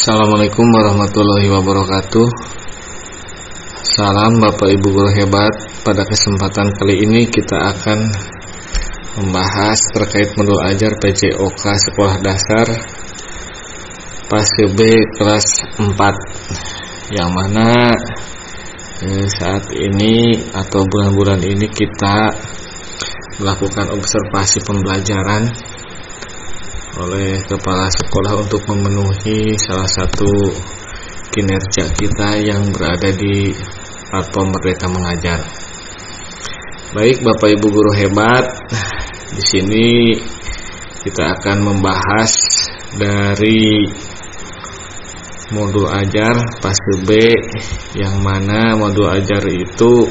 Assalamualaikum warahmatullahi wabarakatuh. Salam Bapak Ibu guru hebat. Pada kesempatan kali ini kita akan membahas terkait modul ajar PJOK Sekolah Dasar Fase B kelas 4, yang mana saat ini atau bulan-bulan ini kita melakukan observasi pembelajaran oleh kepala sekolah untuk memenuhi salah satu kinerja kita yang berada di platform Merdeka Mengajar. Baik Bapak Ibu guru hebat, di sini kita akan membahas dari modul ajar fase B, yang mana modul ajar itu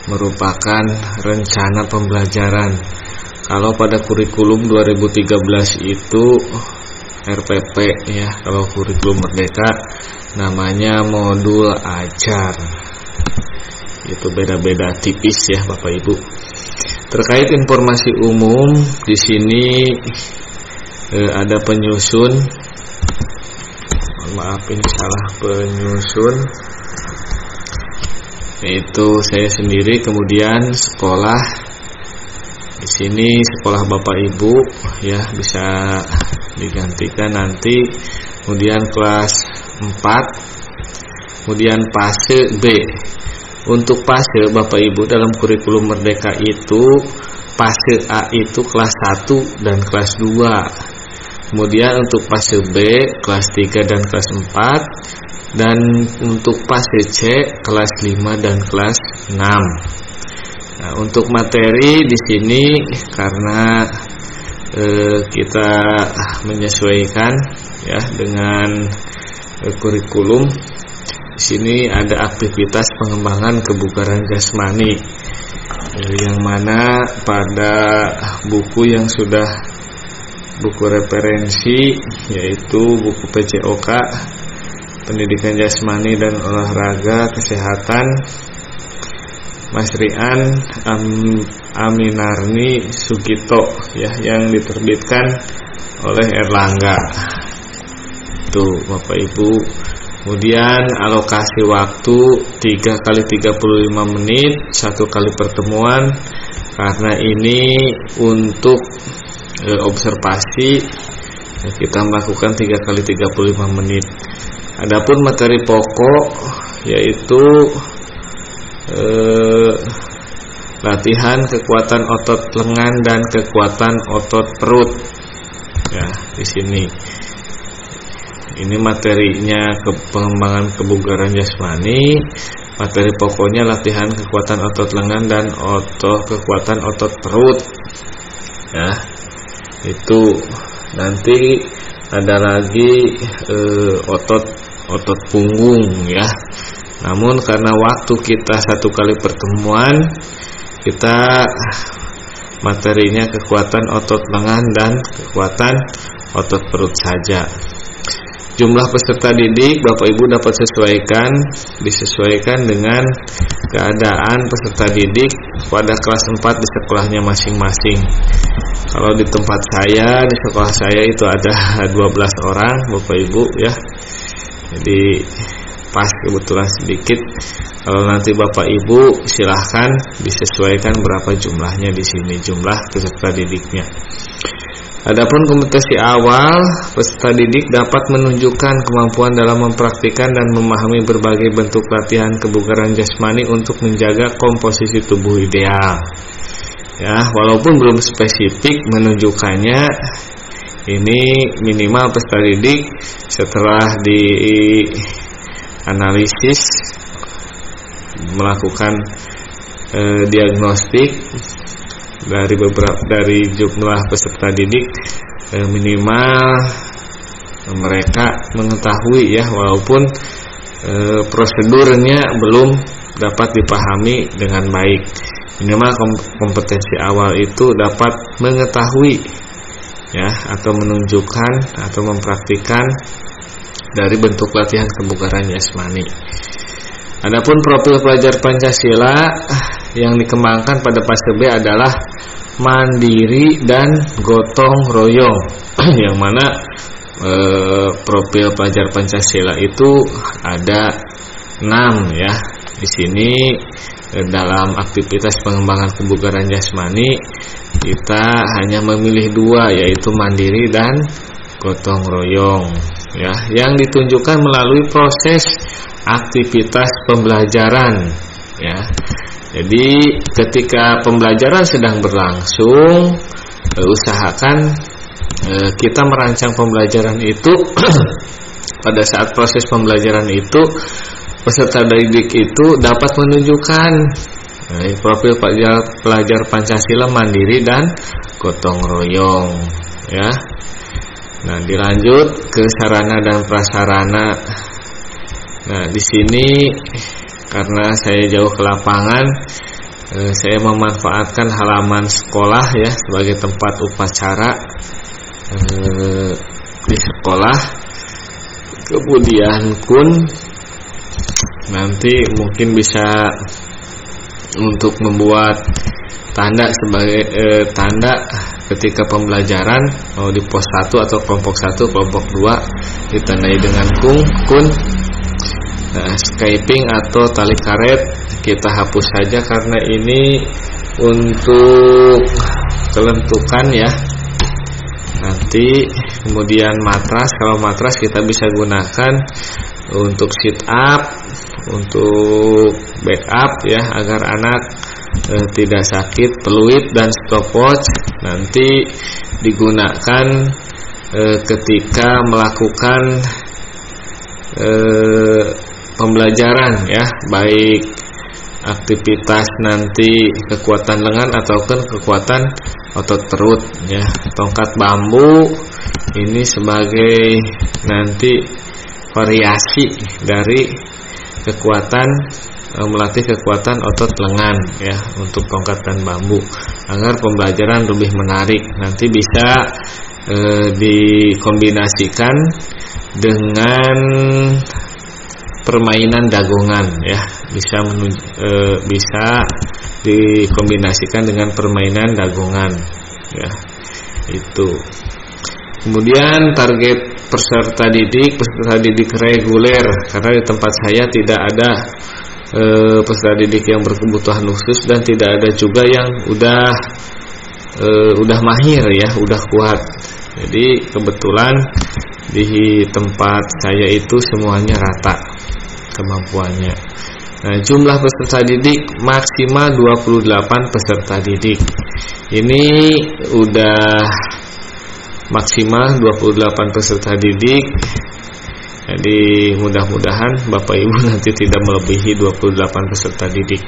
merupakan rencana pembelajaran. Kalau pada kurikulum 2013 itu RPP ya, kalau kurikulum Merdeka namanya modul ajar. Itu beda-beda tipis ya Bapak Ibu. Terkait informasi umum, di sini ada penyusun. Maaf, ini salah penyusun. Yaitu saya sendiri, kemudian sekolah. Di sini sekolah Bapak Ibu ya, bisa digantikan nanti. Kemudian kelas 4, kemudian fase B. Untuk fase Bapak Ibu dalam kurikulum Merdeka itu fase A itu kelas 1 dan kelas 2. Kemudian untuk fase B kelas 3 dan kelas 4, dan untuk fase C kelas 5 dan kelas 6. Nah, untuk materi di sini karena kita menyesuaikan ya dengan kurikulum, di sini ada aktivitas pengembangan kebugaran jasmani, yang mana pada buku yang sudah buku referensi, yaitu buku PJOK Pendidikan Jasmani dan Olahraga Kesehatan Mas Rian Aminarni Sugito ya, yang diterbitkan oleh Erlangga. Itu Bapak Ibu. Kemudian alokasi waktu 3 kali 35 menit 1 kali pertemuan, karena ini untuk observasi kita melakukan 3 kali 35 menit. Adapun materi pokok yaitu latihan kekuatan otot lengan dan kekuatan otot perut. Ya, di sini. Ini materinya pengembangan kebugaran jasmani. Materi pokoknya latihan kekuatan otot lengan dan kekuatan otot perut. Ya. Itu nanti ada lagi otot punggung ya. Namun karena waktu kita 1 kali pertemuan, kita materinya kekuatan otot lengan dan kekuatan otot perut saja. Jumlah peserta didik Bapak Ibu dapat disesuaikan dengan keadaan peserta didik pada kelas 4 di sekolahnya masing-masing. Kalau di tempat saya, di sekolah saya itu ada 12 orang Bapak Ibu ya. Jadi pas kebetulan sedikit. Kalau nanti Bapak Ibu silahkan disesuaikan berapa jumlahnya di sini, jumlah peserta didiknya. Adapun kompetensi awal, peserta didik dapat menunjukkan kemampuan dalam mempraktikkan dan memahami berbagai bentuk latihan kebugaran jasmani untuk menjaga komposisi tubuh ideal. Ya, walaupun belum spesifik menunjukkannya, ini minimal peserta didik setelah analisis, melakukan diagnostik dari jumlah peserta didik, minimal mereka mengetahui ya, walaupun prosedurnya belum dapat dipahami dengan baik. Minimal kompetensi awal itu dapat mengetahui ya, atau menunjukkan atau mempraktikkan dari bentuk latihan kebugaran jasmani. Adapun profil pelajar Pancasila yang dikembangkan pada fase B adalah mandiri dan gotong royong, yang mana profil pelajar Pancasila itu ada 6 ya. Di sini dalam aktivitas pengembangan kebugaran jasmani kita hanya memilih 2, yaitu mandiri dan gotong royong ya, yang ditunjukkan melalui proses aktivitas pembelajaran ya. Jadi ketika pembelajaran sedang berlangsung, usahakan kita merancang pembelajaran itu pada saat proses pembelajaran itu peserta didik itu dapat menunjukkan profil pelajar Pancasila mandiri dan gotong royong ya. Nah, dilanjut ke sarana dan prasarana. Nah, di sini karena saya jauh ke lapangan, saya memanfaatkan halaman sekolah ya sebagai tempat upacara di sekolah. Kemudian nanti mungkin bisa untuk membuat tanda sebagai tanda ketika pembelajaran di pos 1 atau kelompok 1, kelompok 2 ditandai dengan kun. Nah, Skyping atau tali karet kita hapus saja karena ini untuk kelentukan ya. Nanti kemudian matras, kalau matras kita bisa gunakan untuk sit up, untuk backup ya, agar anak tidak sakit. Peluit dan stopwatch nanti digunakan ketika melakukan pembelajaran ya, baik aktivitas nanti kekuatan lengan ataupun kekuatan otot perut ya. Tongkat bambu ini sebagai nanti variasi dari kekuatan, melatih kekuatan otot lengan ya untuk tongkat dan bambu agar pembelajaran lebih menarik. Nanti bisa dikombinasikan dengan permainan dagongan ya, bisa dikombinasikan dengan permainan dagongan ya, itu. Kemudian target peserta didik reguler, karena di tempat saya tidak ada peserta didik yang berkebutuhan khusus dan tidak ada juga yang udah mahir ya, udah kuat. Jadi kebetulan di tempat saya itu semuanya rata kemampuannya. Nah, jumlah peserta didik maksimal 28 peserta didik. Ini udah maksimal 28 peserta didik. Jadi mudah-mudahan Bapak Ibu nanti tidak melebihi 28 peserta didik.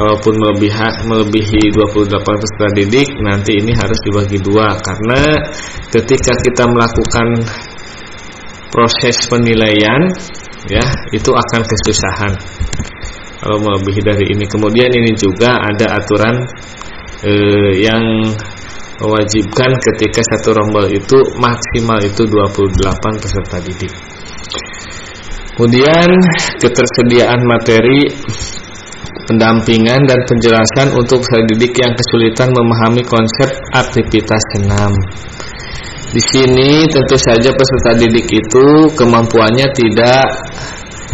Kalaupun melebihi 28 peserta didik, nanti ini harus dibagi 2 karena ketika kita melakukan proses penilaian ya, itu akan kesusahan kalau melebihi dari ini. Kemudian ini juga ada aturan yang mewajibkan ketika satu rombel itu maksimal itu 28 peserta didik. Kemudian ketersediaan materi pendampingan dan penjelasan untuk peserta didik yang kesulitan memahami konsep aktivitas senam. Di sini tentu saja peserta didik itu kemampuannya tidak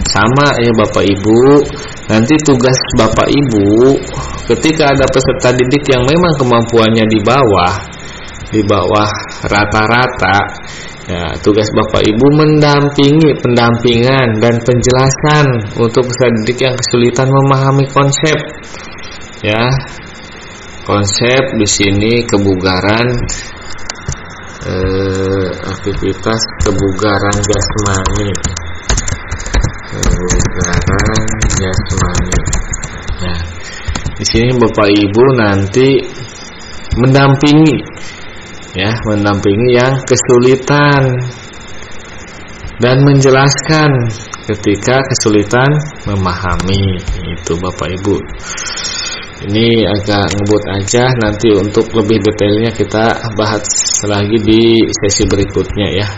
sama ya Bapak Ibu. Nanti tugas Bapak Ibu ketika ada peserta didik yang memang kemampuannya di bawah rata-rata ya, tugas Bapak Ibu mendampingi pendampingan dan penjelasan untuk peserta didik yang kesulitan memahami konsep ya. Konsep di sini kebugaran, aktivitas kebugaran jasmani, ya. Di sini Bapak Ibu nanti mendampingi yang kesulitan dan menjelaskan ketika kesulitan memahami, itu Bapak Ibu. Ini agak ngebut aja, nanti untuk lebih detailnya kita bahas lagi di sesi berikutnya ya.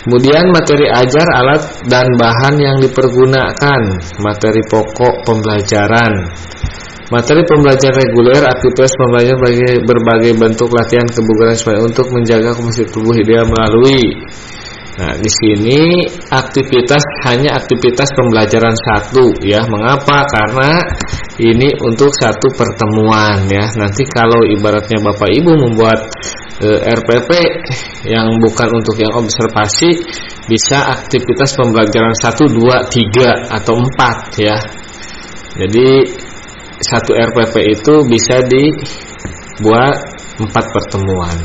Kemudian materi ajar, alat dan bahan yang dipergunakan, materi pokok pembelajaran. Materi pembelajaran reguler, aktivitas pembelajaran bagi berbagai bentuk latihan kebugaran supaya untuk menjaga komposisi tubuh ideal melalui. Nah, di sini hanya aktivitas pembelajaran satu ya. Mengapa? Karena ini untuk satu pertemuan ya. Nanti kalau ibaratnya Bapak Ibu membuat RPP yang bukan untuk yang observasi, bisa aktivitas pembelajaran 1, 2, 3 atau 4 ya. Jadi satu RPP itu bisa dibuat 4 pertemuan.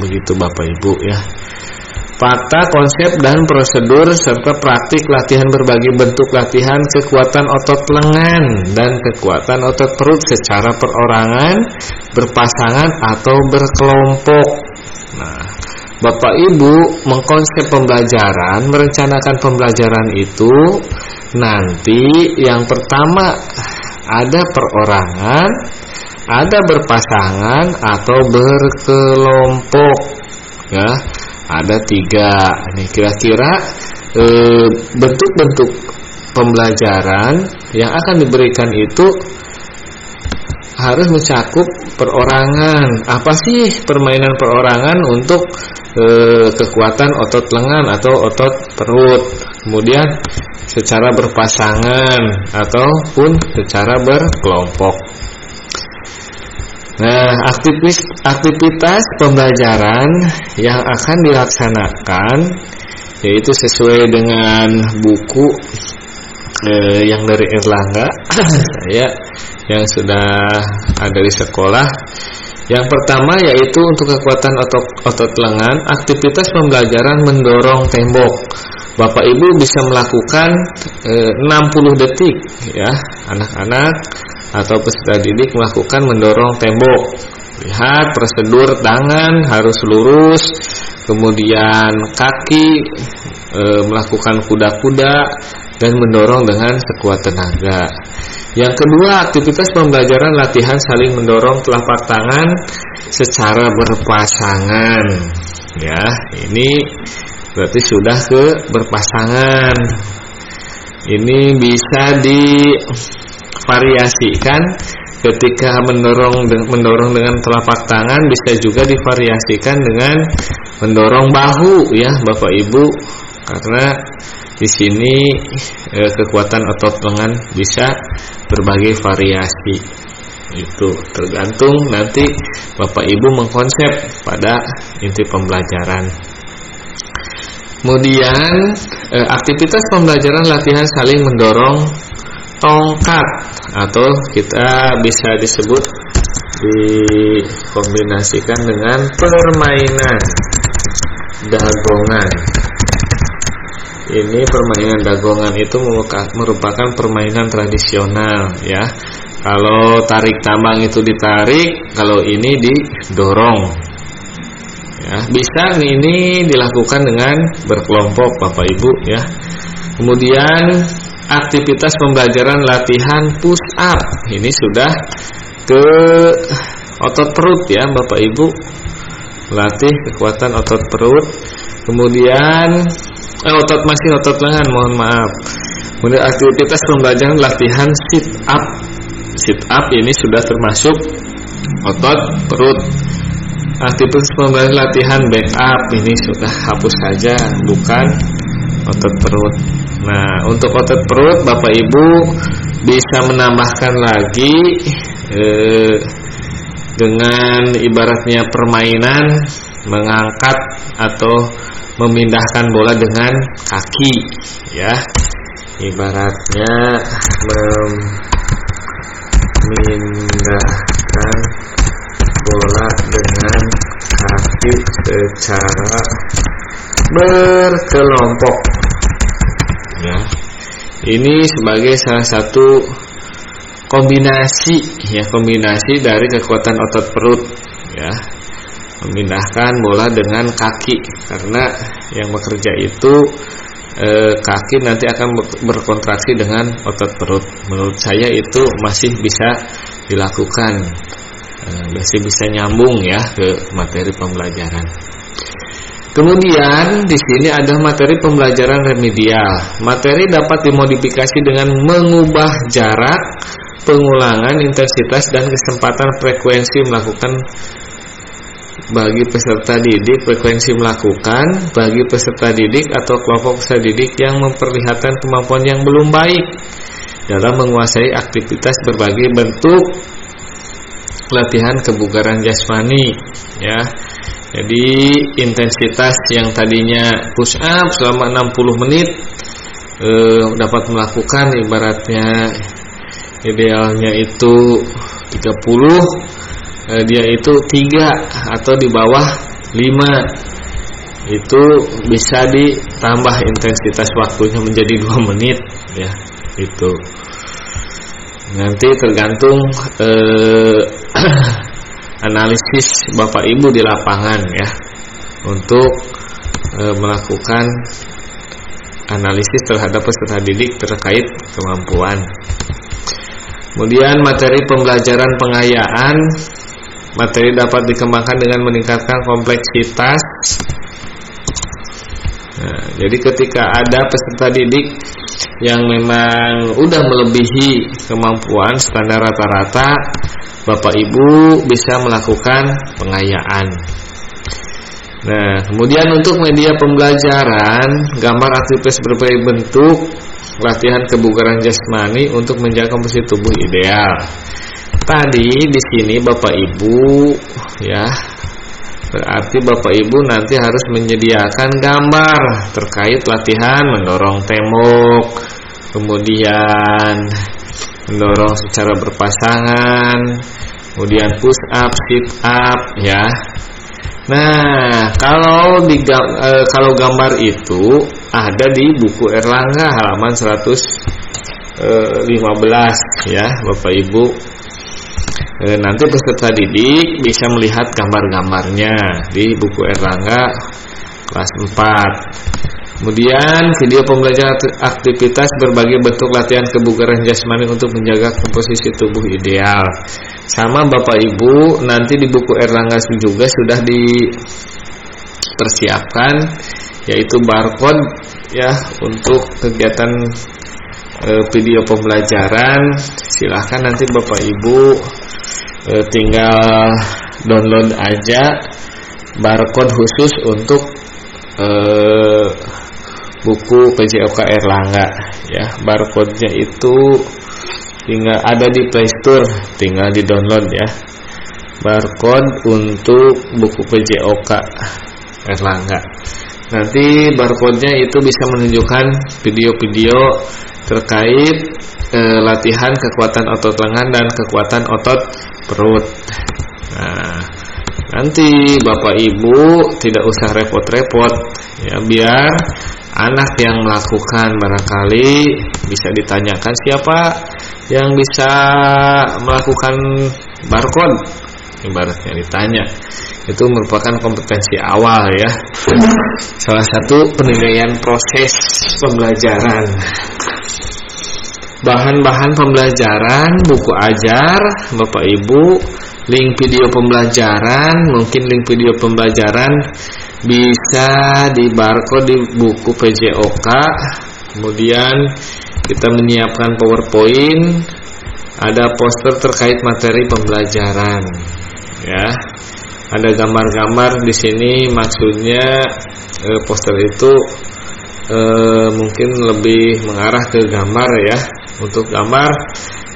Begitu Bapak Ibu ya. Fakta, konsep, dan prosedur serta praktik latihan berbagai bentuk latihan kekuatan otot lengan dan kekuatan otot perut secara perorangan, berpasangan, atau berkelompok. Nah, Bapak Ibu mengkonsep pembelajaran, merencanakan pembelajaran itu nanti yang pertama ada perorangan, ada berpasangan, atau berkelompok ya. Ada 3. Ini kira-kira bentuk-bentuk pembelajaran yang akan diberikan itu harus mencakup perorangan. Apa sih permainan perorangan untuk kekuatan otot lengan atau otot perut? Kemudian secara berpasangan ataupun secara berkelompok. Nah, aktivitas pembelajaran yang akan dilaksanakan yaitu sesuai dengan buku yang dari Erlangga ya, yang sudah ada di sekolah. Yang pertama yaitu untuk kekuatan otot lengan, aktivitas pembelajaran mendorong tembok. Bapak Ibu bisa melakukan 60 detik ya, anak-anak atau peserta didik melakukan mendorong tembok. Lihat prosedur tangan harus lurus, kemudian kaki melakukan kuda-kuda dan mendorong dengan sekuat tenaga. Yang kedua, aktivitas pembelajaran latihan saling mendorong telapak tangan secara berpasangan. Ya, ini berarti sudah ke berpasangan. Ini bisa divariasikan ketika mendorong dengan telapak tangan, bisa juga divariasikan dengan mendorong bahu ya Bapak Ibu, karena di sini kekuatan otot lengan bisa berbagai variasi. Itu tergantung nanti Bapak Ibu mengkonsep pada inti pembelajaran. Kemudian aktivitas pembelajaran latihan saling mendorong tongkat, atau kita bisa disebut dikombinasikan dengan permainan dagongan. Ini permainan dagongan itu merupakan permainan tradisional ya. Kalau tarik tambang itu ditarik, kalau ini didorong. Ya, bisa ini dilakukan dengan berkelompok Bapak Ibu ya. Kemudian aktivitas pembelajaran latihan push up. Ini sudah ke otot perut ya Bapak Ibu. Latih kekuatan otot perut. Kemudian otot lengan, mohon maaf. Kemudian aktivitas pembelajaran latihan sit up. Sit up ini sudah termasuk otot perut. Aktivitas pembelajaran latihan back up ini sudah hapus saja, bukan otot perut. Nah, untuk otot perut Bapak Ibu bisa menambahkan lagi dengan ibaratnya permainan mengangkat atau memindahkan bola dengan kaki ya. Ibaratnya memindahkan bola dengan kaki secara berkelompok ya. Ini sebagai salah satu kombinasi dari kekuatan otot perut ya, memindahkan bola dengan kaki, karena yang bekerja itu kaki nanti akan berkontraksi dengan otot perut. Menurut saya itu masih bisa dilakukan, masih bisa nyambung ya ke materi pembelajaran. Kemudian di sini ada materi pembelajaran remedial. Materi dapat dimodifikasi dengan mengubah jarak, pengulangan intensitas dan kesempatan frekuensi melakukan bagi peserta didik, frekuensi melakukan bagi peserta didik atau kelompok peserta didik yang memperlihatkan kemampuan yang belum baik dalam menguasai aktivitas berbagai bentuk latihan kebugaran jasmani, ya. Jadi intensitas yang tadinya push up selama 60 menit dapat melakukan ibaratnya idealnya itu 30, dia itu 3 atau di bawah 5, itu bisa ditambah intensitas waktunya menjadi 2 menit, ya. Itu nanti tergantung analisis Bapak Ibu di lapangan, ya, untuk melakukan analisis terhadap peserta didik terkait kemampuan. Kemudian materi pembelajaran pengayaan, materi dapat dikembangkan dengan meningkatkan kompleksitas. Nah, jadi ketika ada peserta didik yang memang udah melebihi kemampuan standar rata-rata, Bapak Ibu bisa melakukan pengayaan. Nah, kemudian untuk media pembelajaran, gambar aktivitas berbagai bentuk latihan kebugaran jasmani untuk menjaga komposisi tubuh ideal. Tadi di sini Bapak Ibu, ya, berarti Bapak Ibu nanti harus menyediakan gambar terkait latihan mendorong temok, kemudian mendorong secara berpasangan, kemudian push up, sit up, ya. Nah, kalau gambar itu ada di buku Erlangga halaman 115, ya, Bapak Ibu. Nanti peserta didik bisa melihat gambar-gambarnya di buku Erlangga kelas 4. Kemudian video pembelajaran aktivitas berbagai bentuk latihan kebugaran jasmani untuk menjaga komposisi tubuh ideal. Sama Bapak Ibu, nanti di buku Erlangga juga sudah dipersiapkan, yaitu barcode, ya, untuk kegiatan video pembelajaran. Silahkan nanti Bapak Ibu tinggal download aja barcode khusus untuk buku PJOK Erlangga, ya. Barcode-nya itu tinggal ada di Play Store, tinggal di-download, ya. Barcode untuk buku PJOK Erlangga. Nanti barcode-nya itu bisa menunjukkan video-video terkait latihan kekuatan otot lengan dan kekuatan otot perut. Nah, nanti Bapak Ibu tidak usah repot-repot, ya, biar anak yang melakukan barangkali bisa ditanyakan siapa yang bisa melakukan barcode, ibaratnya ditanya. Itu merupakan kompetensi awal, ya, salah satu penilaian proses pembelajaran. Bahan-bahan pembelajaran, buku ajar Bapak Ibu, link video pembelajaran, mungkin link video pembelajaran bisa di barcode di buku PJOK. Kemudian kita menyiapkan PowerPoint, ada poster terkait materi pembelajaran, ya. Ada gambar-gambar di sini, maksudnya poster itu mungkin lebih mengarah ke gambar, ya. Untuk gambar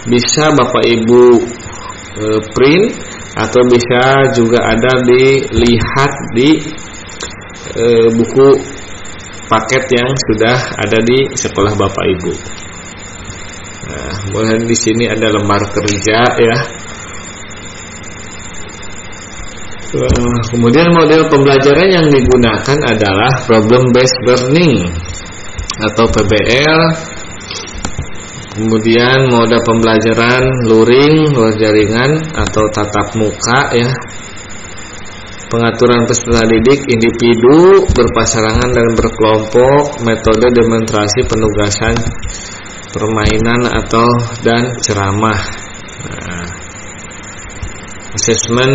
bisa Bapak Ibu print atau bisa juga ada dilihat di buku paket yang sudah ada di sekolah Bapak Ibu. Nah, kemudian di sini ada lembar kerja, ya. Kemudian model pembelajaran yang digunakan adalah problem based learning atau PBL. Kemudian mode pembelajaran luring, luar jaringan atau tatap muka, ya. Pengaturan peserta didik individu, berpasangan dan berkelompok, metode demonstrasi, penugasan, permainan atau dan ceramah. Nah, asesmen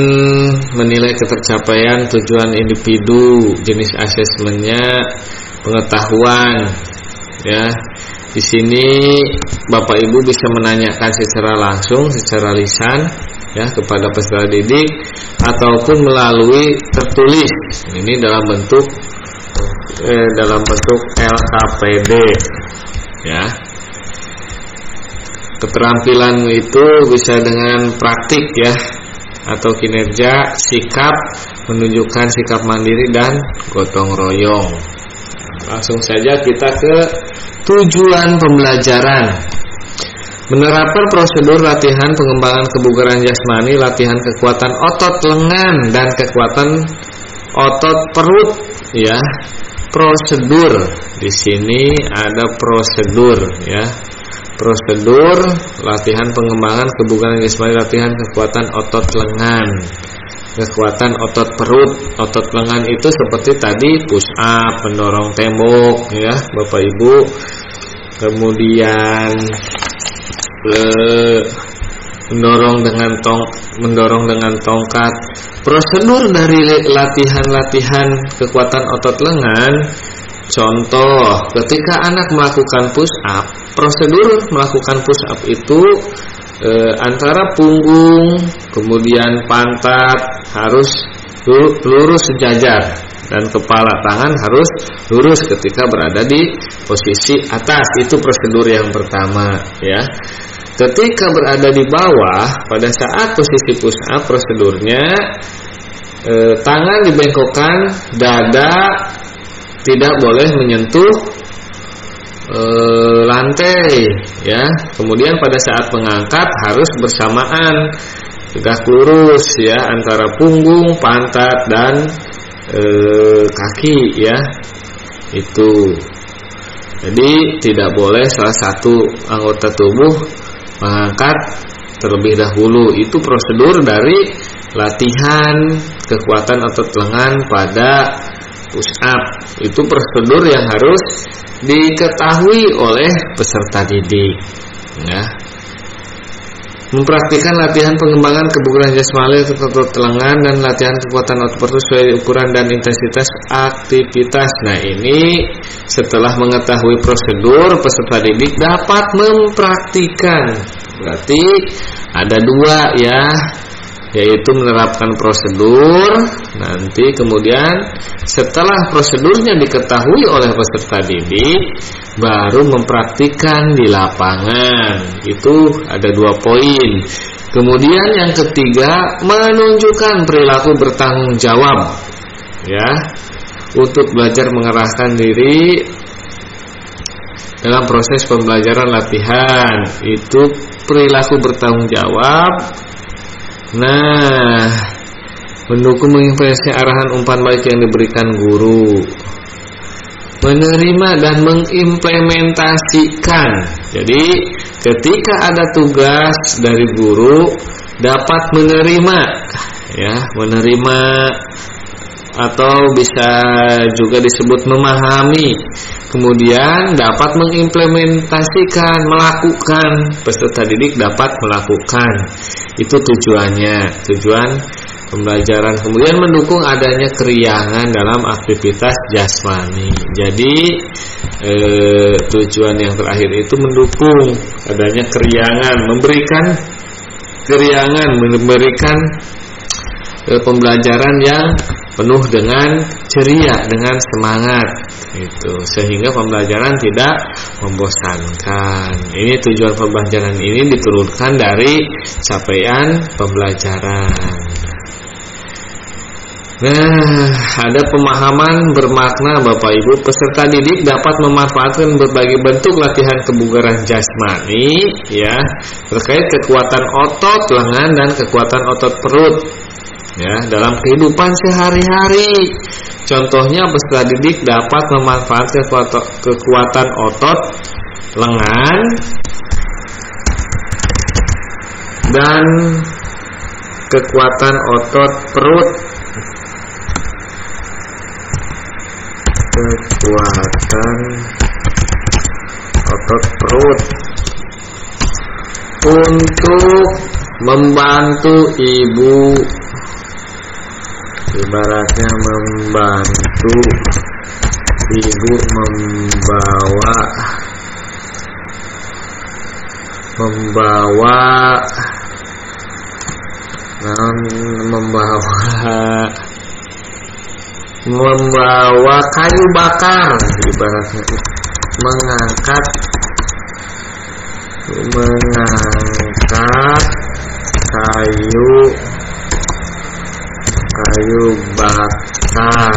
menilai ketercapaian tujuan individu, jenis asesmennya pengetahuan, ya. Di sini Bapak Ibu bisa menanyakan secara langsung, secara lisan ya kepada peserta didik ataupun melalui tertulis. Ini dalam bentuk LKPD ya. Keterampilan itu bisa dengan praktik ya, atau kinerja, sikap, menunjukkan sikap mandiri dan gotong royong. Langsung saja kita ke tujuan pembelajaran. Menerapkan prosedur latihan pengembangan kebugaran jasmani, latihan kekuatan otot lengan dan kekuatan otot perut ya. Prosedur. Di sini ada prosedur ya. Prosedur latihan pengembangan kebugaran jasmani, latihan kekuatan otot lengan, kekuatan otot perut. Otot lengan itu seperti tadi push up, mendorong tembok ya Bapak Ibu. Kemudian mendorong dengan tongkat. Prosedur dari latihan kekuatan otot lengan. Contoh, ketika anak melakukan push up, prosedur melakukan push up itu antara punggung kemudian pantat harus lurus sejajar dan kepala tangan harus lurus ketika berada di posisi atas. Itu prosedur yang pertama ya. Ketika berada di bawah pada saat posisi push up, prosedurnya tangan dibengkokkan, dada tidak boleh menyentuh lantai ya. Kemudian pada saat mengangkat harus bersamaan, tegak lurus ya antara punggung, pantat dan kaki ya. Itu. Jadi tidak boleh salah satu anggota tubuh mengangkat terlebih dahulu. Itu prosedur dari latihan kekuatan otot lengan pada push up. Itu prosedur yang harus diketahui oleh peserta didik ya. Mempraktikkan latihan pengembangan kebugaran jasmani, otot lengan dan latihan kekuatan otot perut sesuai ukuran dan intensitas aktivitas. Nah, ini setelah mengetahui prosedur, peserta didik dapat mempraktikkan. Berarti ada dua ya, yaitu menerapkan prosedur. Nanti kemudian setelah prosedurnya diketahui oleh peserta didik, baru mempraktikkan di lapangan. Itu ada 2 poin. Kemudian yang ketiga, menunjukkan perilaku bertanggung jawab ya, untuk belajar mengerahkan diri dalam proses pembelajaran latihan. Itu perilaku bertanggung jawab. Nah, mendukung mengimplementasi arahan umpan balik yang diberikan guru, menerima dan mengimplementasikan. Jadi ketika ada tugas dari guru, dapat menerima ya, menerima atau bisa juga disebut memahami. Kemudian dapat mengimplementasikan, melakukan. Peserta didik dapat melakukan. Itu tujuannya, tujuan pembelajaran. Kemudian mendukung adanya keriangan dalam aktivitas jasmani. Jadi tujuan yang terakhir itu mendukung adanya keriangan, memberikan keriangan, memberikan pembelajaran yang penuh dengan ceria, dengan semangat itu, sehingga pembelajaran tidak membosankan. Ini tujuan pembelajaran ini diturunkan dari capaian pembelajaran. Nah, ada pemahaman bermakna Bapak Ibu. Peserta didik dapat memanfaatkan berbagai bentuk latihan kebugaran jasmani ya, terkait kekuatan otot lengan dan kekuatan otot perut ya, dalam kehidupan sehari-hari. Contohnya, peserta didik dapat memanfaatkan kekuatan otot lengan dan kekuatan otot perut. Kekuatan otot perut untuk membantu ibu, ibaratnya membantu ibu membawa membawa kayu bakar, ibaratnya mengangkat kayu bakar,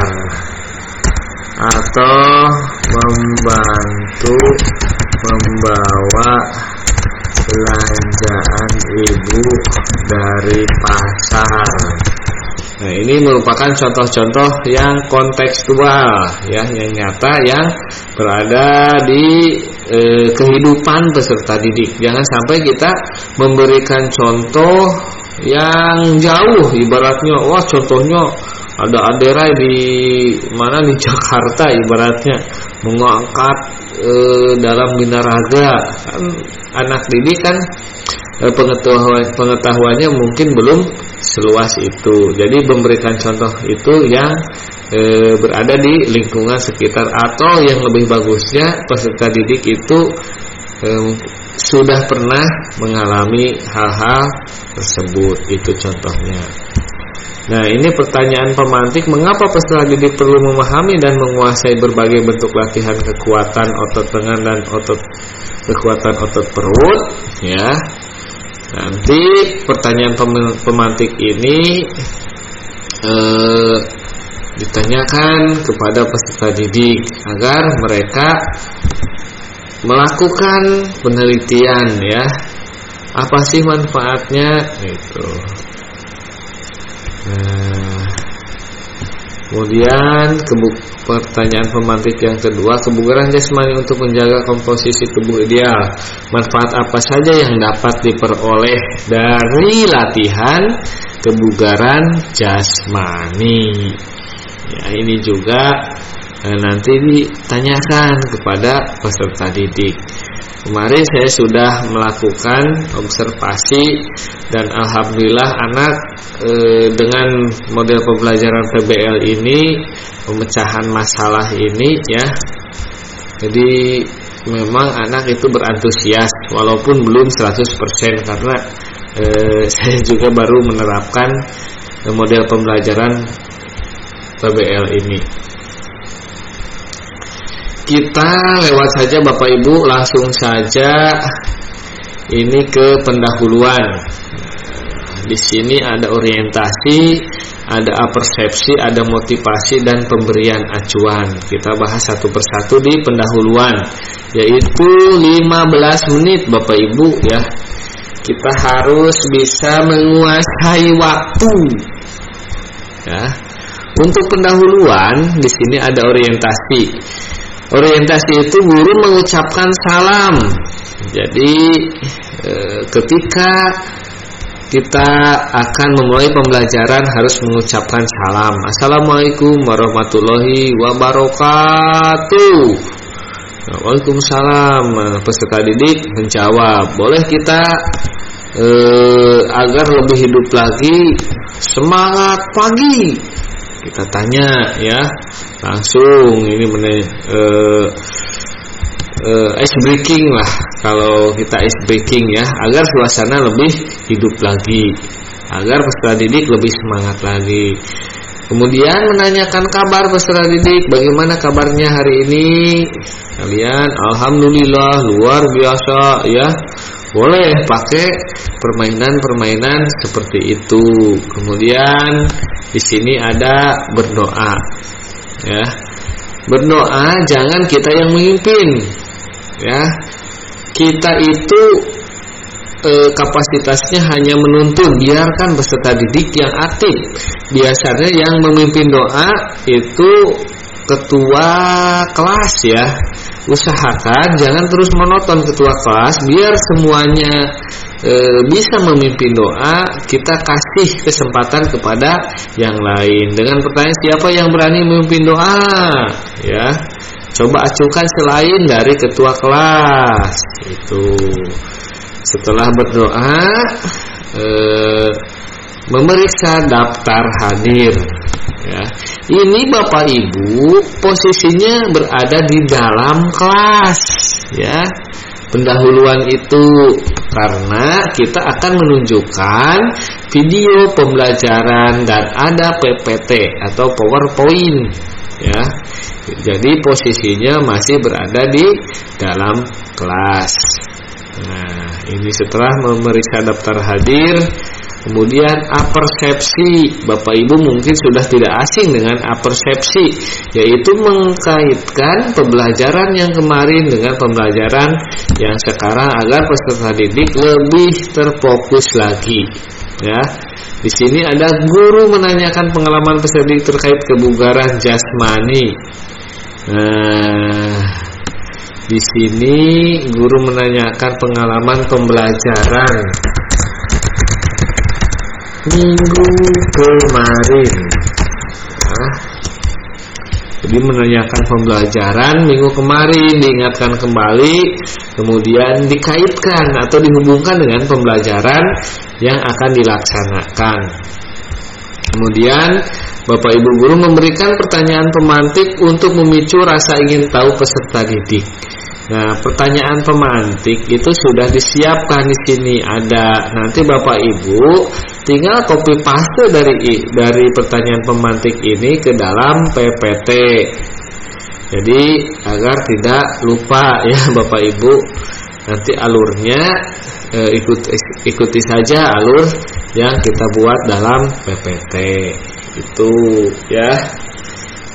atau membantu membawa belanjaan ibu dari pasar. Nah, ini merupakan contoh-contoh yang kontekstual, ya, yang nyata, yang berada di kehidupan peserta didik. Jangan sampai kita memberikan contoh yang jauh, ibaratnya, wah contohnya ada aderai di mana, di Jakarta, ibaratnya mengangkat dalam binaraga. Kan anak didik kan pengetahuannya mungkin belum seluas itu. Jadi memberikan contoh itu yang berada di lingkungan sekitar, atau yang lebih bagusnya peserta didik itu sudah pernah mengalami hal-hal tersebut. Itu contohnya. Nah, ini pertanyaan pemantik, mengapa peserta didik perlu memahami dan menguasai berbagai bentuk latihan kekuatan otot lengan dan kekuatan otot perut, ya. Nanti pertanyaan pemantik ini ditanyakan kepada peserta didik agar mereka melakukan penelitian, ya. Apa sih manfaatnya itu. Nah, kemudian pertanyaan pemantik yang kedua, kebugaran jasmani untuk menjaga komposisi tubuh ideal. Manfaat apa saja yang dapat diperoleh dari latihan kebugaran jasmani? Ya, ini juga nanti ditanyakan kepada peserta didik. Kemarin saya sudah melakukan observasi dan alhamdulillah anak dengan model pembelajaran PBL ini, pemecahan masalah ini, ya. Jadi memang anak itu berantusias walaupun belum 100%, karena saya juga baru menerapkan model pembelajaran PBL ini. Kita lewat saja Bapak Ibu, langsung saja ini ke pendahuluan. Di sini ada orientasi, ada persepsi, ada motivasi, dan pemberian acuan. Kita bahas satu persatu di pendahuluan, yaitu 15 menit Bapak Ibu, ya. Kita harus bisa menguasai waktu, ya. Untuk pendahuluan di sini ada orientasi. Orientasi itu guru mengucapkan salam. Jadi ketika kita akan memulai pembelajaran harus mengucapkan salam. Assalamualaikum warahmatullahi wabarakatuh. Waalaikumsalam. Peserta didik menjawab. Boleh kita agar lebih hidup lagi, semangat pagi. Kita tanya, ya, langsung ini ice breaking lah, kalau kita ice breaking, ya, agar suasana lebih hidup lagi, agar peserta didik lebih semangat lagi. Kemudian menanyakan kabar peserta didik, bagaimana kabarnya hari ini kalian? Alhamdulillah, luar biasa, ya. Boleh pakai permainan-permainan seperti itu. Kemudian di sini ada berdoa, ya. Berdoa jangan kita yang memimpin, ya. Kita itu kapasitasnya hanya menuntun, biarkan peserta didik yang aktif. Biasanya yang memimpin doa itu ketua kelas, ya. Usahakan jangan terus monoton ketua kelas, biar semuanya bisa memimpin doa. Kita kasih kesempatan kepada yang lain dengan pertanyaan, siapa yang berani memimpin doa, ya. Coba acukan selain dari ketua kelas. Itu setelah berdoa, memeriksa daftar hadir, ya. Ini Bapak Ibu posisinya berada di dalam kelas, ya. pendahuluan itu, karena kita akan menunjukkan video pembelajaran dan ada PPT atau PowerPoint ya. Jadi posisinya masih berada di dalam kelas. Nah, ini setelah memeriksa daftar hadir. Kemudian apersepsi, Bapak Ibu mungkin sudah tidak asing dengan apersepsi, yaitu mengkaitkan pembelajaran yang kemarin dengan pembelajaran yang sekarang agar peserta didik lebih terfokus lagi. Ya, di sini ada guru menanyakan pengalaman peserta didik terkait kebugaran jasmani. Nah, di sini guru menanyakan pengalaman pembelajaran minggu kemarin. Nah, jadi menanyakan pembelajaran minggu kemarin, diingatkan kembali, kemudian dikaitkan atau dihubungkan dengan pembelajaran yang akan dilaksanakan. Kemudian Bapak Ibu guru memberikan pertanyaan pemantik untuk memicu rasa ingin tahu peserta didik. Nah, pertanyaan pemantik itu sudah disiapkan di sini ada. Nanti Bapak Ibu tinggal copy paste dari pertanyaan pemantik ini ke dalam PPT. Jadi agar tidak lupa ya Bapak Ibu. Nanti alurnya ikuti saja alur yang kita buat dalam PPT. Itu ya.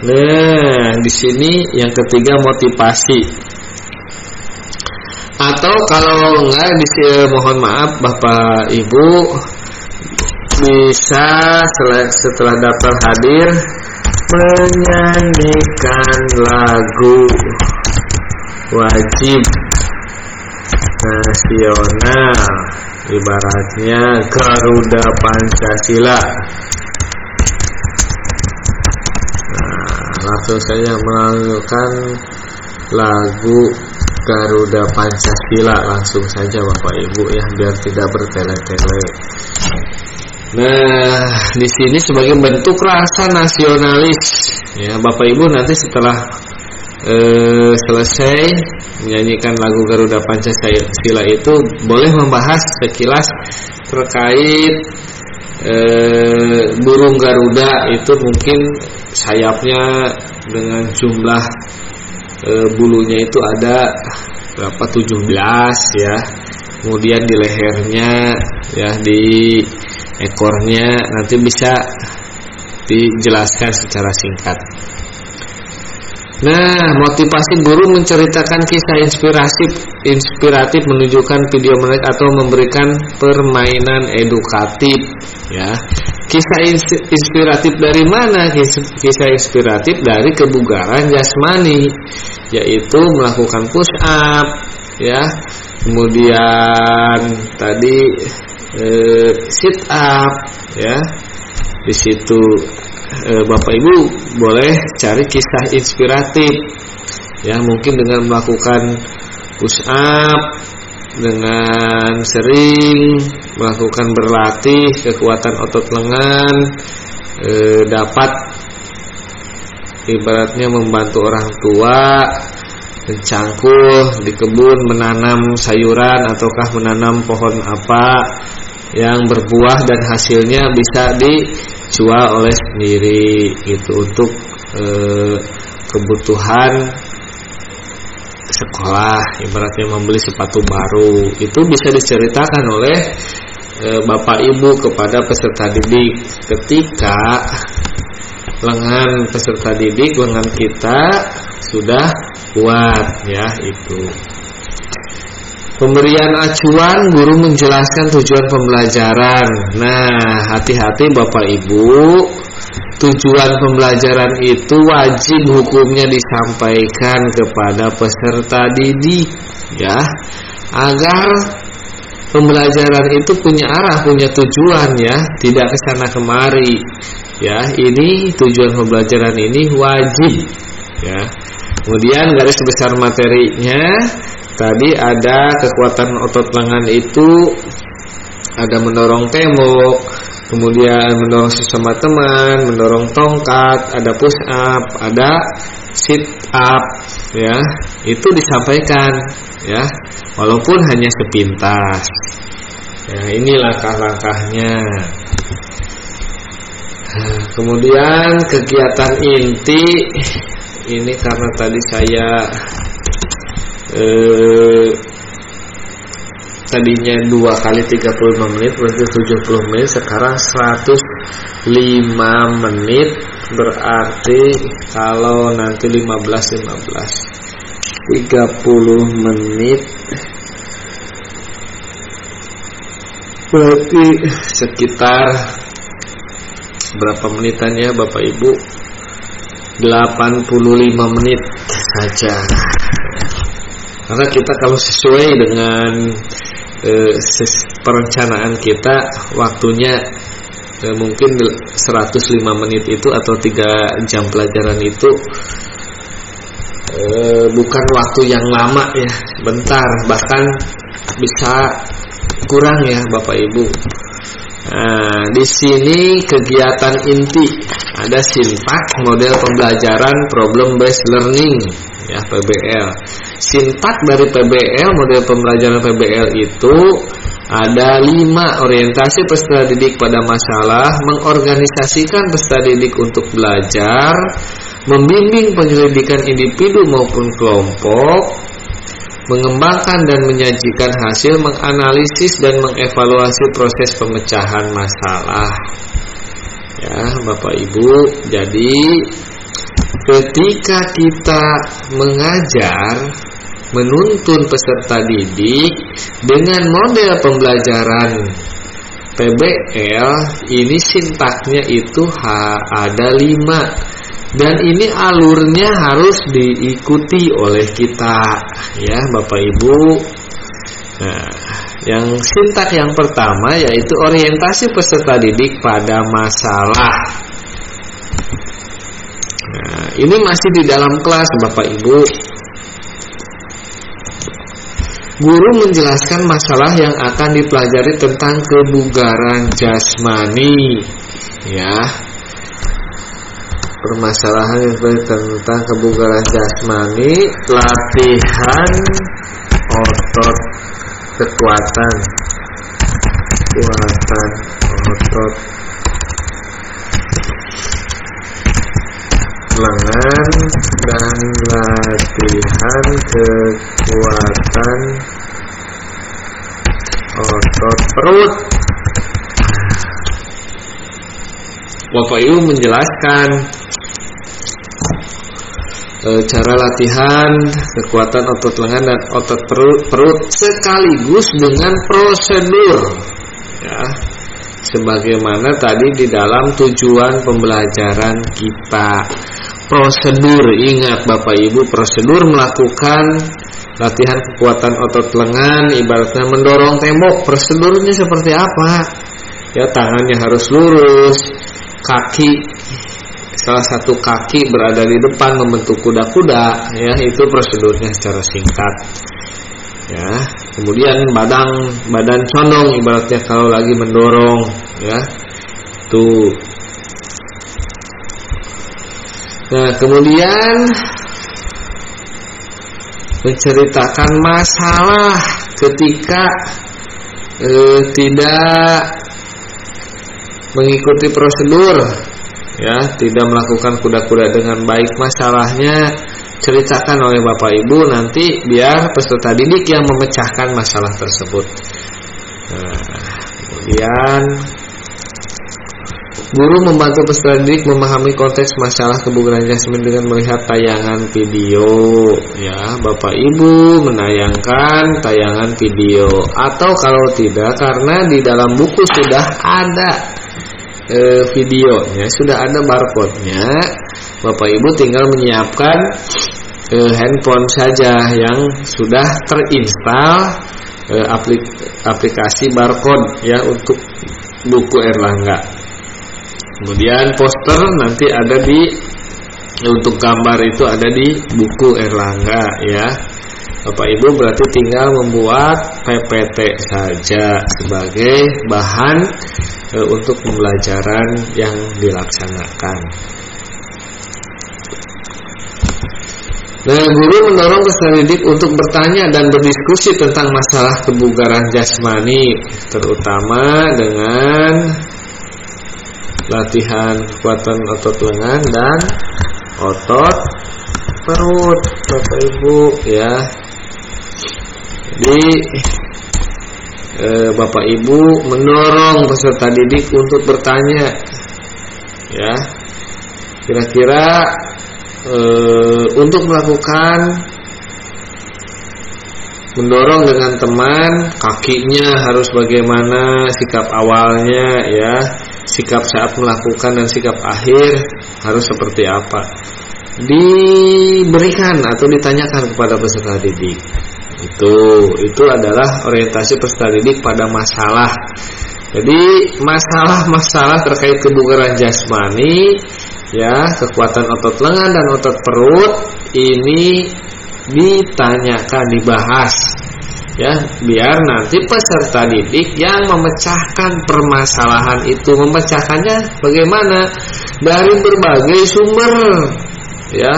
Nah, di sini yang ketiga motivasi. Atau kalau enggak mohon maaf Bapak Ibu bisa setelah daftar hadir menyanyikan lagu wajib nasional, ibaratnya Garuda Pancasila. Nah, langsung saja melakukan lagu Garuda Pancasila, langsung saja Bapak Ibu ya, biar tidak bertele-tele. Nah, di sini sebagai bentuk rasa nasionalis ya Bapak Ibu, nanti setelah selesai menyanyikan lagu Garuda Pancasila itu boleh membahas sekilas terkait burung Garuda itu, mungkin sayapnya dengan jumlah bulunya itu ada berapa, 17 ya. Kemudian di lehernya ya, di ekornya nanti bisa dijelaskan secara singkat. Nah, motivasi guru menceritakan kisah inspiratif, menunjukkan video menarik atau memberikan permainan edukatif ya. Kisah inspiratif dari mana? Kisah inspiratif dari kebugaran jasmani, yaitu melakukan push up ya. Kemudian tadi sit up ya. Di situ Bapak Ibu boleh cari kisah inspiratif ya, mungkin dengan melakukan push up, dengan sering melakukan berlatih kekuatan otot lengan, dapat ibaratnya membantu orang tua mencangkul di kebun, menanam sayuran ataukah menanam pohon apa yang berbuah dan hasilnya bisa dijual oleh sendiri gitu untuk kebutuhan sekolah, ibaratnya membeli sepatu baru. Itu bisa diceritakan oleh Bapak Ibu kepada peserta didik ketika lengan peserta didik, lengan kita sudah kuat ya. Itu pemberian acuan, guru menjelaskan tujuan pembelajaran. Nah, hati-hati Bapak Ibu, tujuan pembelajaran itu wajib hukumnya disampaikan kepada peserta didik ya, agar pembelajaran itu punya arah, punya tujuan ya, tidak kesana kemari ya. Ini tujuan pembelajaran ini wajib ya. Kemudian garis besar materinya tadi ada kekuatan otot lengan itu ada mendorong tembok, kemudian mendorong sesama teman, mendorong tongkat, ada push up, ada sit up, ya, itu disampaikan, ya, walaupun hanya sepintas. Ya, ini langkah-langkahnya. Kemudian kegiatan inti ini karena tadi saya tadinya 2 kali 35 menit berarti 70 menit, sekarang 105 menit, berarti kalau nanti 15 30 menit berarti sekitar berapa menitan ya Bapak Ibu? 85 menit saja. Karena kita kalau sesuai dengan perencanaan kita, waktunya mungkin 105 menit itu atau 3 jam pelajaran itu bukan waktu yang lama ya, bentar, bahkan bisa kurang ya Bapak Ibu. Nah, di sini kegiatan inti ada sintak model pembelajaran problem based learning ya, PBL. Sintak dari PBL, model pembelajaran PBL itu ada 5. Orientasi peserta didik pada masalah, mengorganisasikan peserta didik untuk belajar, membimbing penyelidikan individu maupun kelompok, mengembangkan dan menyajikan hasil, menganalisis dan mengevaluasi proses pemecahan masalah. Ya, Bapak Ibu, jadi ketika kita mengajar, menuntun peserta didik dengan model pembelajaran PBL, ini sintaknya itu ada 5. Dan ini alurnya harus diikuti oleh kita, ya Bapak Ibu. Nah, yang sintak yang pertama yaitu orientasi peserta didik pada masalah. Nah, ini masih di dalam kelas Bapak Ibu. Guru menjelaskan masalah yang akan dipelajari tentang kebugaran jasmani, ya. Permasalahan tentang kebugaran jasmani, latihan otot kekuatan otot lengan dan latihan kekuatan otot perut. Bapak Ibu menjelaskan cara latihan kekuatan otot lengan dan otot perut sekaligus dengan prosedur, ya, sebagaimana tadi di dalam tujuan pembelajaran kita. Prosedur, ingat Bapak Ibu, prosedur melakukan latihan kekuatan otot lengan ibaratnya mendorong tembok. Prosedurnya seperti apa? Ya, tangannya harus lurus, kaki, salah satu kaki berada di depan membentuk kuda-kuda, ya, itu prosedurnya secara singkat. Ya, kemudian badan condong ibaratnya kalau lagi mendorong, ya. Tuh. Nah, kemudian menceritakan masalah ketika tidak mengikuti prosedur, ya, tidak melakukan kuda-kuda dengan baik. Masalahnya ceritakan oleh Bapak Ibu, nanti biar peserta didik yang memecahkan masalah tersebut. Nah, kemudian guru membantu peserta didik memahami konteks masalah kebugaran jasmani dengan melihat tayangan video, ya. Bapak Ibu menayangkan tayangan video, atau kalau tidak karena di dalam buku sudah ada videonya, sudah ada barcode-nya, Bapak Ibu tinggal menyiapkan handphone saja yang sudah terinstall aplikasi barcode, ya, untuk buku Erlangga. Kemudian poster nanti ada untuk gambar itu ada di buku Erlangga, ya. Bapak Ibu berarti tinggal membuat PPT saja sebagai bahan untuk pembelajaran yang dilaksanakan. Nah, guru mendorong peserta didik untuk bertanya dan berdiskusi tentang masalah kebugaran jasmani, terutama dengan latihan kekuatan otot lengan dan otot perut, Bapak Ibu ya. Jadi Bapak Ibu mendorong peserta didik untuk bertanya ya, kira-kira untuk mendorong dengan teman, kakinya harus bagaimana, sikap awalnya ya, sikap saat melakukan dan sikap akhir harus seperti apa, diberikan atau ditanyakan kepada peserta didik. Itu adalah orientasi peserta didik pada masalah. Jadi masalah-masalah terkait kebugaran jasmani ya, kekuatan otot lengan dan otot perut ini ditanyakan, dibahas ya, biar nanti peserta didik yang memecahkan permasalahan itu. Memecahkannya bagaimana? Dari berbagai sumber ya,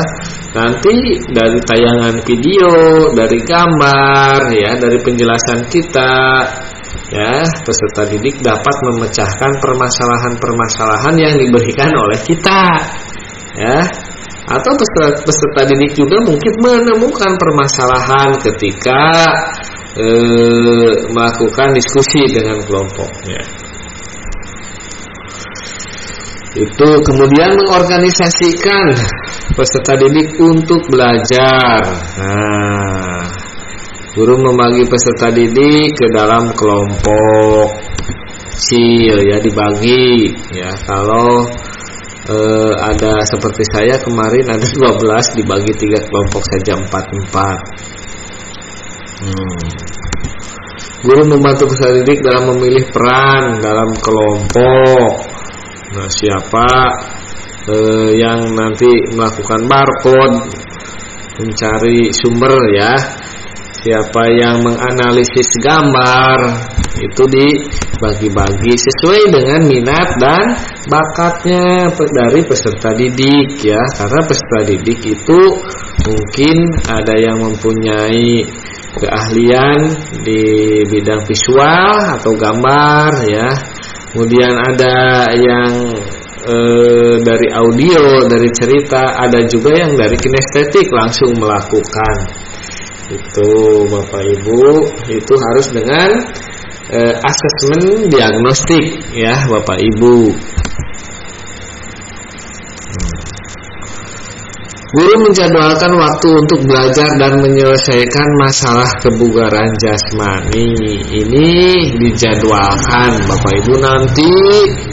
nanti dari tayangan video, dari gambar ya, dari penjelasan kita ya, peserta didik dapat memecahkan permasalahan-permasalahan yang diberikan oleh kita ya. Atau peserta didik juga mungkin menemukan permasalahan ketika melakukan diskusi dengan kelompoknya. Itu kemudian mengorganisasikan peserta didik untuk belajar. Nah, guru membagi peserta didik ke dalam kelompok kecil ya, dibagi ya. Kalau ada seperti saya kemarin ada 12, dibagi 3 kelompok saja, 4-4. Guru membantu peserta didik dalam memilih peran dalam kelompok. Nah, siapa yang nanti melakukan barcode, mencari sumber ya, siapa yang menganalisis gambar, itu dibagi-bagi sesuai dengan minat dan bakatnya dari peserta didik ya. Karena peserta didik itu mungkin ada yang mempunyai keahlian di bidang visual atau gambar ya, kemudian ada yang dari audio, dari cerita, ada juga yang dari kinestetik langsung melakukan. Itu Bapak Ibu, itu harus dengan asesmen diagnostik ya Bapak Ibu. Guru menjadwalkan waktu untuk belajar dan menyelesaikan masalah kebugaran jasmani. Ini dijadwalkan Bapak Ibu, nanti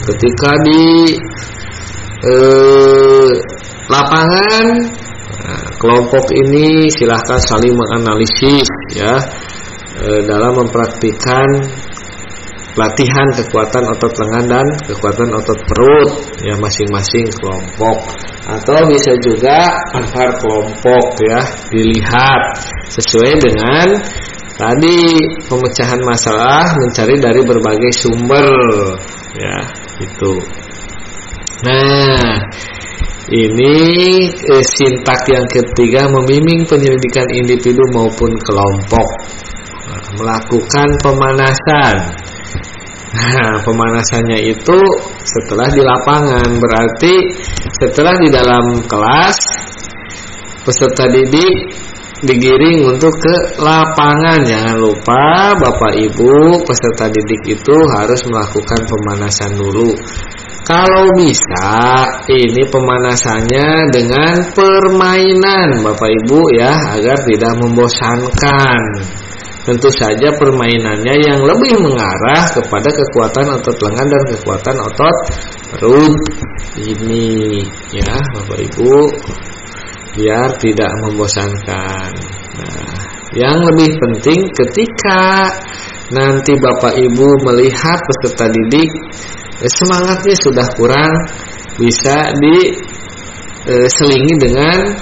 ketika di lapangan, kelompok ini silahkan saling menganalisis ya, dalam mempraktikkan latihan kekuatan otot lengan dan kekuatan otot perut ya, masing-masing kelompok, atau bisa juga antar kelompok ya, dilihat sesuai dengan tadi pemecahan masalah, mencari dari berbagai sumber ya, itu. Nah, ini sintak yang ketiga, membimbing penyelidikan individu maupun kelompok. Melakukan pemanasan. Nah, pemanasannya itu setelah di lapangan, berarti setelah di dalam kelas peserta didik digiring untuk ke lapangan. Jangan lupa Bapak Ibu, peserta didik itu harus melakukan pemanasan dulu. Kalau bisa, ini pemanasannya dengan permainan Bapak Ibu ya, agar tidak membosankan. Tentu saja permainannya yang lebih mengarah kepada kekuatan otot lengan dan kekuatan otot perut ini ya Bapak Ibu, biar tidak membosankan. Nah, yang lebih penting ketika nanti Bapak Ibu melihat peserta didik semangatnya sudah kurang, bisa diselingi dengan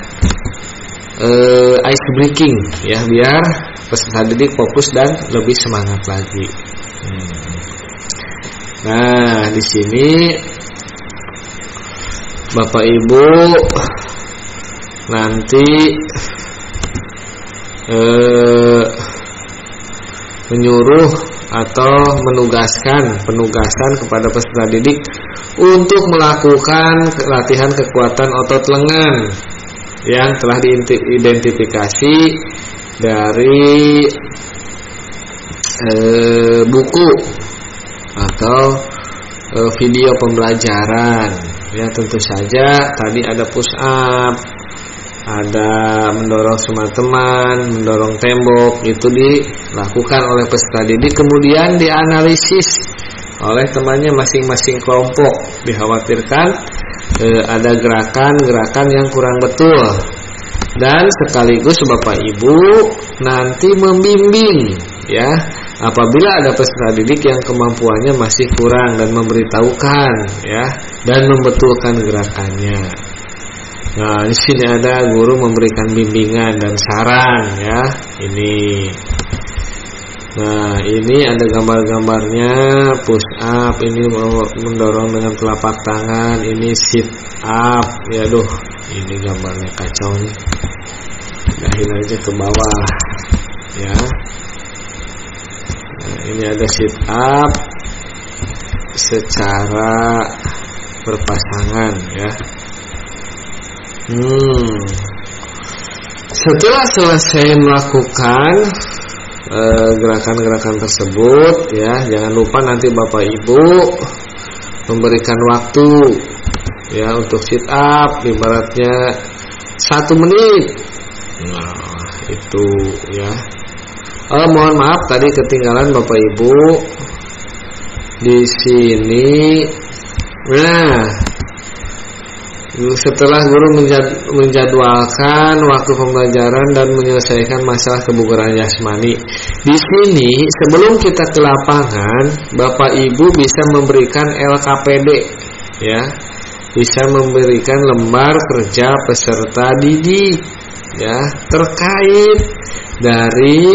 ice breaking ya, biar peserta didik fokus dan lebih semangat lagi. Nah, di sini Bapak Ibu nanti menyuruh atau penugasan kepada peserta didik untuk melakukan latihan kekuatan otot lengan yang telah diidentifikasi dari buku atau video pembelajaran. Ya, tentu saja tadi ada push up, ada mendorong semua teman, mendorong tembok, itu dilakukan oleh peserta didik, kemudian dianalisis oleh temannya masing-masing kelompok. Dikhawatirkan ada gerakan-gerakan yang kurang betul, dan sekaligus Bapak Ibu nanti membimbing, ya, apabila ada peserta didik yang kemampuannya masih kurang, dan memberitahukan, ya, dan membetulkan gerakannya. Nah, di sini ada guru memberikan bimbingan dan saran, ya. Ini. Nah, ini ada gambar-gambarnya, push up, ini mendorong dengan telapak tangan, ini sit up. Ya, ini gambarnya kacau nih. Pindahin aja ke bawah, ya. Nah, ini ada sit up secara berpasangan, ya. Setelah selesai melakukan gerakan-gerakan tersebut, ya, jangan lupa nanti Bapak Ibu memberikan waktu, ya, untuk sit up, ibaratnya 1 menit. Nah, itu, ya. Mohon maaf tadi ketinggalan Bapak Ibu di sini. Nah, setelah guru menjadwalkan waktu pembelajaran dan menyelesaikan masalah kebugaran jasmani, di sini sebelum kita ke lapangan, Bapak Ibu bisa memberikan LKPD, ya, bisa memberikan lembar kerja peserta didik, ya, terkait dari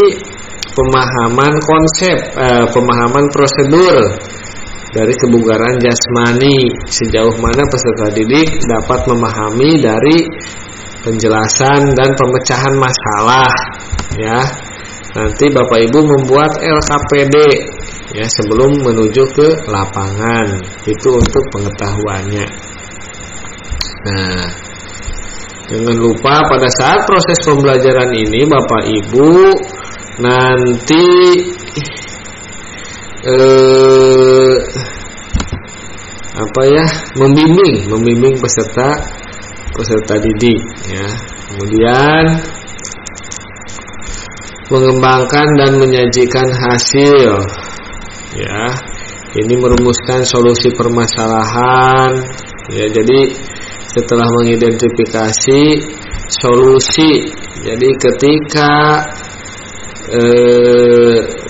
pemahaman konsep, pemahaman prosedur dari kebugaran jasmani, sejauh mana peserta didik dapat memahami dari penjelasan dan pemecahan masalah, ya. Nanti Bapak Ibu membuat LKPD, ya, sebelum menuju ke lapangan. Itu untuk pengetahuannya. Nah, jangan lupa pada saat proses pembelajaran ini Bapak Ibu nanti membimbing peserta didik, ya. Kemudian mengembangkan dan menyajikan hasil, ya. Ini merumuskan solusi permasalahan, ya. Jadi setelah mengidentifikasi solusi, jadi ketika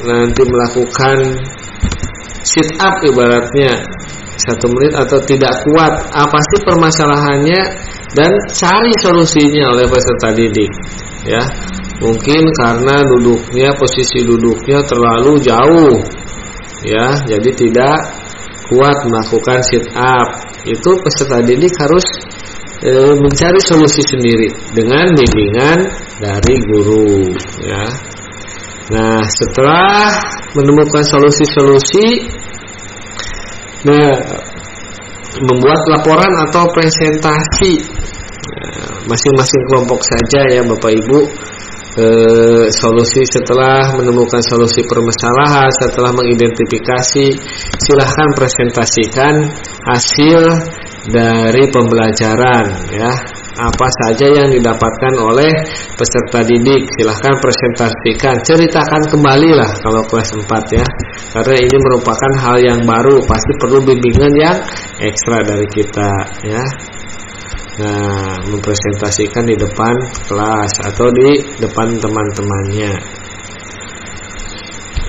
nanti melakukan sit up ibaratnya 1 menit atau tidak kuat, apa sih permasalahannya, dan cari solusinya oleh peserta didik, ya. Mungkin karena posisi duduknya terlalu jauh, ya, jadi tidak kuat melakukan sit up. Itu peserta didik harus mencari solusi sendiri dengan bimbingan dari guru, ya. Nah, setelah menemukan solusi-solusi, nah, membuat laporan atau presentasi, masing-masing kelompok saja, ya Bapak Ibu. Solusi setelah menemukan solusi permasalahan, setelah mengidentifikasi, silahkan presentasikan hasil dari pembelajaran, ya. Apa saja yang didapatkan oleh peserta didik, silahkan presentasikan, ceritakan kembali lah kalau kelas 4, ya, karena ini merupakan hal yang baru, pasti perlu bimbingan yang ekstra dari kita, ya. Nah, mempresentasikan di depan kelas atau di depan teman-temannya.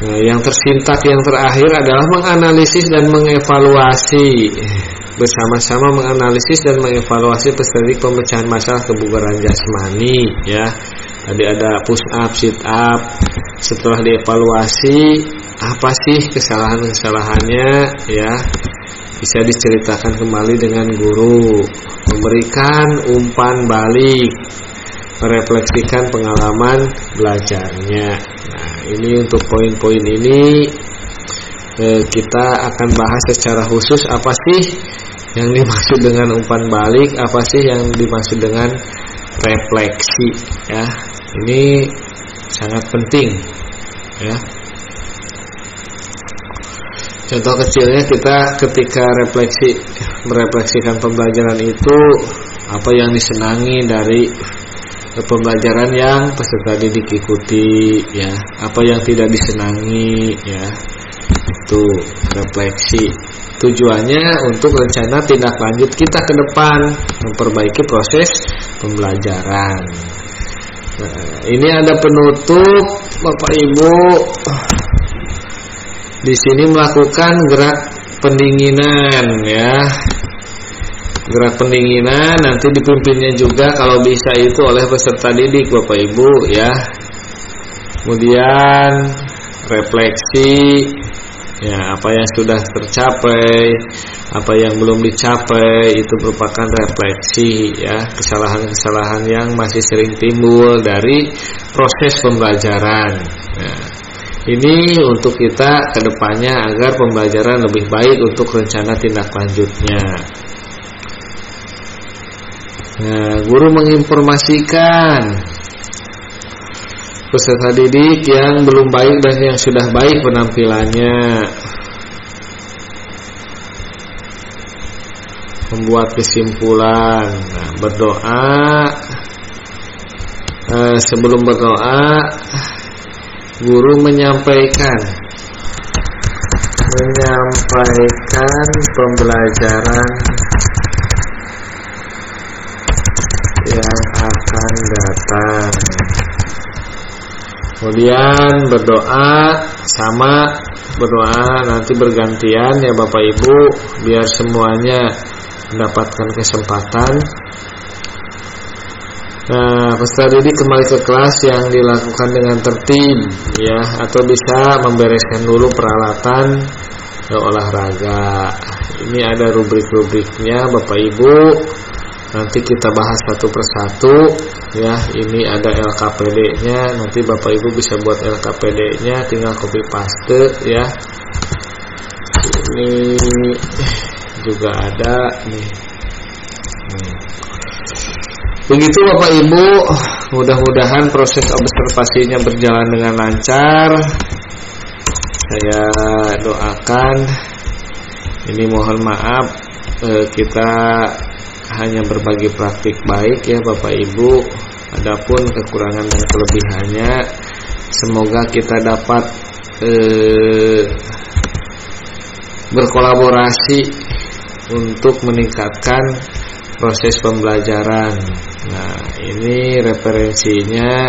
Nah, yang tersintak yang terakhir adalah menganalisis dan mengevaluasi. Bersama-sama menganalisis dan mengevaluasi peserta didik pemecahan masalah kebugaran jasmani, ya. Tadi ada push up, sit up. Setelah dievaluasi, apa sih kesalahan-kesalahannya, ya, bisa diceritakan kembali dengan guru, memberikan umpan balik, merefleksikan pengalaman belajarnya. Nah, ini untuk poin-poin ini kita akan bahas secara khusus apa sih yang dimaksud dengan umpan balik, apa sih yang dimaksud dengan refleksi ya. Ini sangat penting ya. Contoh kecilnya kita ketika merefleksikan pembelajaran itu, apa yang disenangi dari pembelajaran yang peserta didik ikuti ya, apa yang tidak disenangi ya, itu refleksi. Tujuannya untuk rencana tindak lanjut kita ke depan, memperbaiki proses pembelajaran. Nah, ini ada penutup Bapak Ibu. Di sini melakukan gerak pendinginan ya. Gerak pendinginan nanti dipimpinnya juga kalau bisa itu oleh peserta didik Bapak Ibu ya. Kemudian refleksi ya, apa yang sudah tercapai, apa yang belum dicapai, itu merupakan refleksi ya, kesalahan-kesalahan yang masih sering timbul dari proses pembelajaran. Nah, ini untuk kita ke depannya agar pembelajaran lebih baik untuk rencana tindak lanjutnya. Nah, guru menginformasikan peserta didik yang belum baik dan yang sudah baik penampilannya. Membuat kesimpulan. Nah, berdoa. Sebelum berdoa, guru menyampaikan pembelajaran yang akan datang. Kemudian berdoa nanti bergantian ya Bapak Ibu, biar semuanya mendapatkan kesempatan. Nah, peserta didik kembali ke kelas yang dilakukan dengan tertib ya, atau bisa membereskan dulu peralatan olahraga. Ini ada rubrik-rubriknya Bapak Ibu. Nanti kita bahas satu persatu ya. Ini ada LKPD-nya. Nanti Bapak Ibu bisa buat LKPD-nya, tinggal copy paste ya. Ini juga ada nih. Begitu Bapak Ibu, mudah-mudahan proses observasinya berjalan dengan lancar. Saya doakan. Ini mohon maaf kita hanya berbagi praktik baik ya Bapak Ibu. Adapun kekurangan dan kelebihannya, semoga kita dapat berkolaborasi untuk meningkatkan proses pembelajaran. Nah, ini referensinya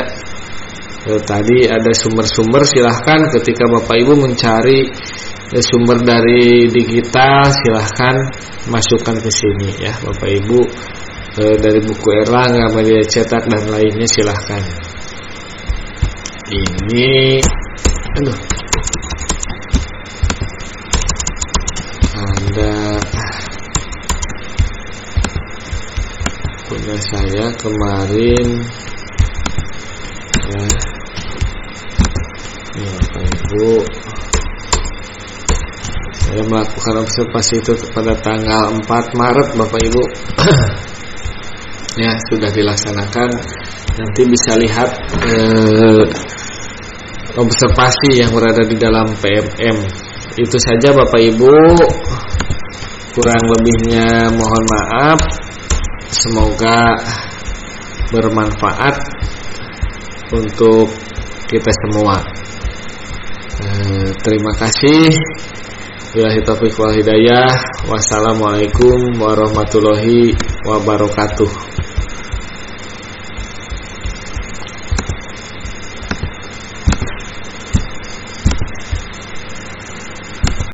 tadi ada sumber-sumber. Silahkan ketika Bapak Ibu mencari sumber dari digital, silahkan masukkan ke sini ya Bapak Ibu, dari buku Erlangga, media cetak dan lainnya silahkan. Ini ada punya saya kemarin ya, Bapak Ibu. Saya melakukan observasi itu pada tanggal 4 Maret Bapak Ibu. Ya, sudah dilaksanakan. Nanti bisa lihat observasi yang berada di dalam PMM. Itu saja Bapak Ibu. Kurang lebihnya mohon maaf. Semoga bermanfaat untuk kita semua. Terima kasih. Billahi taufiq wal hidayah. Wassalamualaikum warahmatullahi wabarakatuh.